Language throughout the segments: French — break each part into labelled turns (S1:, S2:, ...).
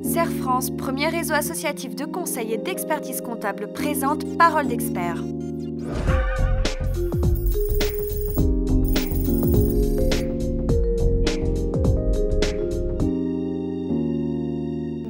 S1: CER France, premier réseau associatif de conseil et d'expertise comptable, présente Parole d'expert.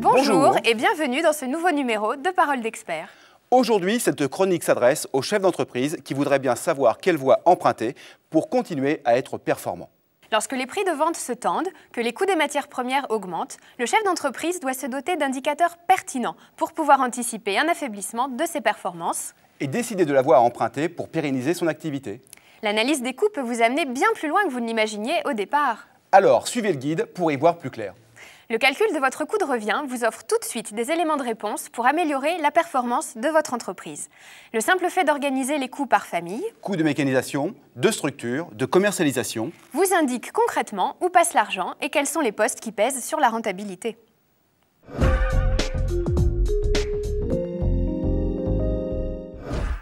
S2: Bonjour et bienvenue dans ce nouveau numéro de Parole d'expert.
S3: Aujourd'hui, cette chronique s'adresse aux chefs d'entreprise qui voudraient bien savoir quelle voie emprunter pour continuer à être performants.
S2: Lorsque les prix de vente se tendent, que les coûts des matières premières augmentent, le chef d'entreprise doit se doter d'indicateurs pertinents pour pouvoir anticiper un affaiblissement de ses performances
S3: Et décider de la voie à emprunter pour pérenniser son activité.
S2: L'analyse des coûts peut vous amener bien plus loin que vous ne l'imaginiez au départ.
S3: Alors, suivez le guide pour y voir plus clair.
S2: Le calcul de votre coût de revient vous offre tout de suite des éléments de réponse pour améliorer la performance de votre entreprise. Le simple fait d'organiser les coûts par famille,
S3: Coûts de mécanisation, de structure, de commercialisation.
S2: vous indique concrètement où passe l'argent et quels sont les postes qui pèsent sur la rentabilité.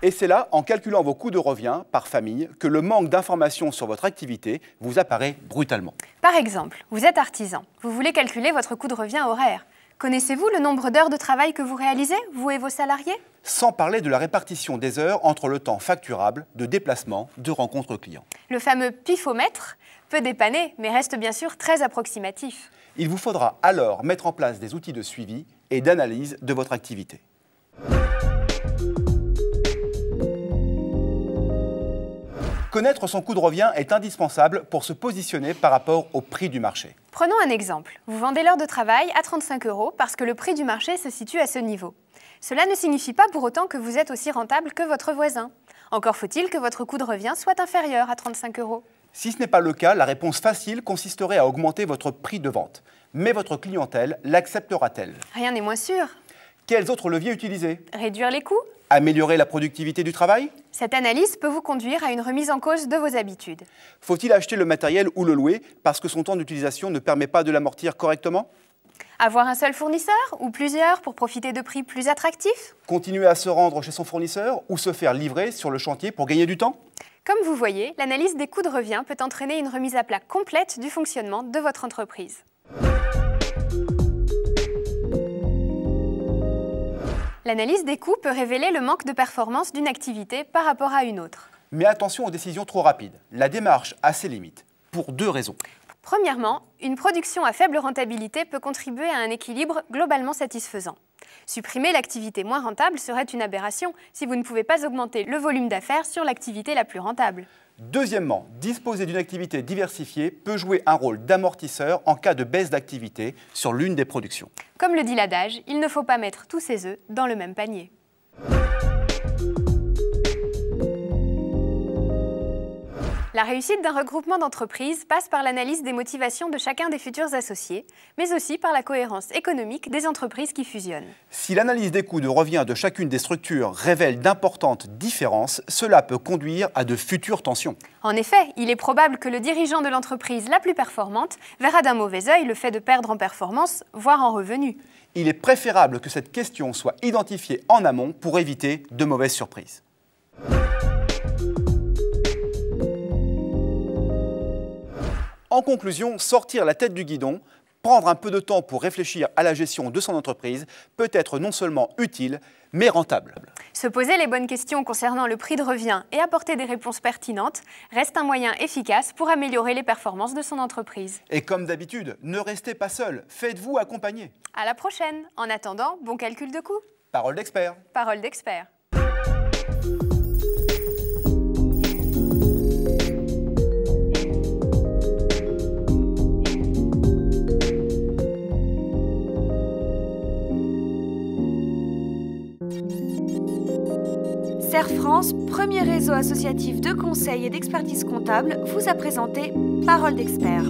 S3: Et c'est là, en calculant vos coûts de revient par famille, que le manque d'informations sur votre activité vous apparaît brutalement.
S2: Par exemple, vous êtes artisan, vous voulez calculer votre coût de revient horaire. Connaissez-vous le nombre d'heures de travail que vous réalisez, vous et vos salariés?
S3: Sans parler de la répartition des heures entre le temps facturable, de déplacement, de rencontres clients.
S2: Le fameux pifomètre peut dépanner, mais reste bien sûr très approximatif.
S3: Il vous faudra alors mettre en place des outils de suivi et d'analyse de votre activité. Connaître son coût de revient est indispensable pour se positionner par rapport au prix du marché.
S2: Prenons un exemple. Vous vendez l'heure de travail à 35 € parce que le prix du marché se situe à ce niveau. Cela ne signifie pas pour autant que vous êtes aussi rentable que votre voisin. Encore faut-il que votre coût de revient soit inférieur à 35 €.
S3: Si ce n'est pas le cas, la réponse facile consisterait à augmenter votre prix de vente. Mais votre clientèle l'acceptera-t-elle?
S2: Rien n'est moins sûr.
S3: Quels autres leviers utiliser?
S2: Réduire les coûts?
S3: Améliorer la productivité du travail?
S2: Cette analyse peut vous conduire à une remise en cause de vos habitudes.
S3: Faut-il acheter le matériel ou le louer parce que son temps d'utilisation ne permet pas de l'amortir correctement?
S2: Avoir un seul fournisseur ou plusieurs pour profiter de prix plus attractifs?
S3: Continuer à se rendre chez son fournisseur ou se faire livrer sur le chantier pour gagner du temps?
S2: Comme vous voyez, l'analyse des coûts de revient peut entraîner une remise à plat complète du fonctionnement de votre entreprise. L'analyse des coûts peut révéler le manque de performance d'une activité par rapport à une autre.
S3: Mais attention aux décisions trop rapides. La démarche a ses limites, pour deux raisons.
S2: Premièrement, une production à faible rentabilité peut contribuer à un équilibre globalement satisfaisant. Supprimer l'activité moins rentable serait une aberration si vous ne pouvez pas augmenter le volume d'affaires sur l'activité la plus rentable.
S3: Deuxièmement, disposer d'une activité diversifiée peut jouer un rôle d'amortisseur en cas de baisse d'activité sur l'une des productions.
S2: Comme le dit l'adage, il ne faut pas mettre tous ses œufs dans le même panier. La réussite d'un regroupement d'entreprises passe par l'analyse des motivations de chacun des futurs associés, mais aussi par la cohérence économique des entreprises qui fusionnent.
S3: Si l'analyse des coûts de revient de chacune des structures révèle d'importantes différences, cela peut conduire à de futures tensions.
S2: En effet, il est probable que le dirigeant de l'entreprise la plus performante verra d'un mauvais œil le fait de perdre en performance, voire en revenus.
S3: Il est préférable que cette question soit identifiée en amont pour éviter de mauvaises surprises. En conclusion, sortir la tête du guidon, prendre un peu de temps pour réfléchir à la gestion de son entreprise peut être non seulement utile, mais rentable.
S2: Se poser les bonnes questions concernant le prix de revient et apporter des réponses pertinentes reste un moyen efficace pour améliorer les performances de son entreprise.
S3: Et comme d'habitude, ne restez pas seul, faites-vous accompagner.
S2: À la prochaine. En attendant, bon calcul de coûts.
S3: Parole d'expert.
S2: Parole d'expert.
S1: CER France, premier réseau associatif de conseil et d'expertise comptable, vous a présenté Parole d'expert.